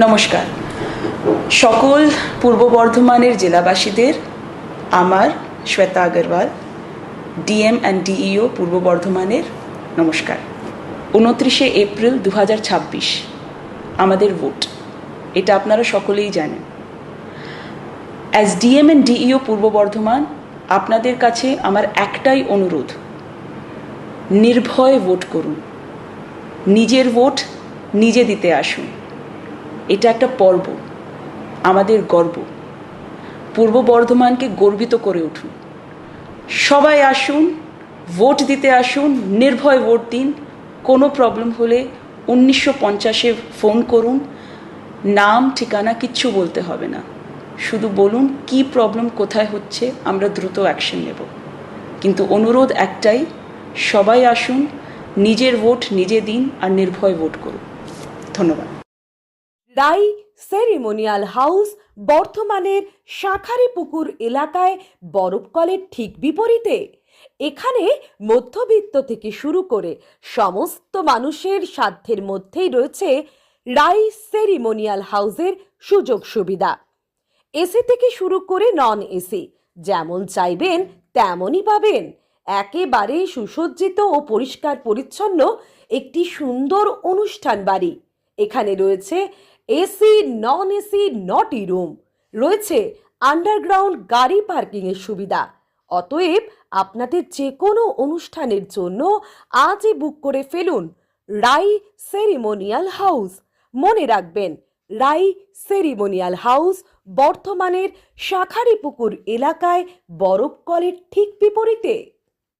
নমস্কার সকল পূর্ব বর্ধমানের জেলাবাসীদের আমার Shweta Agarwal DM and DEO পূর্ব বর্ধমানের নমস্কার। 29শে এপ্রিল 2026 আমাদের ভোট, এটা আপনারা সকলেই জানেন। অ্যাজ ডিএম অ্যান্ড ডিইও পূর্ব বর্ধমান আপনাদের কাছে আমার একটাই অনুরোধ, নির্ভয়ে ভোট করুন, নিজের ভোট নিজে দিতে আসুন। এটা একটা পর্ব, আমাদের গর্ব। পূর্ব বর্ধমানকে গর্বিত করে উঠুন। সবাই আসুন, ভোট দিতে আসুন, নির্ভয় ভোট দিন। কোনো প্রবলেম হলে 1950-এ ফোন করুন। নাম ঠিকানা কিচ্ছু বলতে হবে না, শুধু বলুন কি প্রবলেম, কোথায় হচ্ছে, আমরা দ্রুত অ্যাকশন নেব। কিন্তু অনুরোধ একটাই, সবাই আসুন, নিজের ভোট নিজে দিন আর নির্ভয় ভোট করুন। ধন্যবাদ। রাই সেরিমোনিয়াল হাউস বর্ধমানের শাঁখারীপুকুর এলাকায় বরফকলের ঠিক বিপরীতে। এখানে মধ্যবিত্ত থেকে শুরু করে সমস্ত মানুষের সাধ্যের মধ্যেই রয়েছে রাই সেরিমোনিয়াল হাউসের সুযোগ সুবিধা। এসি থেকে শুরু করে নন এসি যেমন চাইবেন তেমনই পাবেন। একেবারে সুসজ্জিত ও পরিষ্কার পরিচ্ছন্ন একটি সুন্দর অনুষ্ঠান বাড়ি। এখানে রয়েছে এসি, নন এসি, নটি রুম, রয়েছে আন্ডারগ্রাউন্ড গাড়ি পার্কিংয়ের সুবিধা। অতএব আপনাদের যে কোনো অনুষ্ঠানের জন্য আজই বুক করে ফেলুন রাই সেরিমোনিয়াল হাউস। মনে রাখবেন, রাই সেরিমোনিয়াল হাউস বর্ধমানের শাঁখারীপুকুর এলাকায় বরফকলের ঠিক বিপরীতে।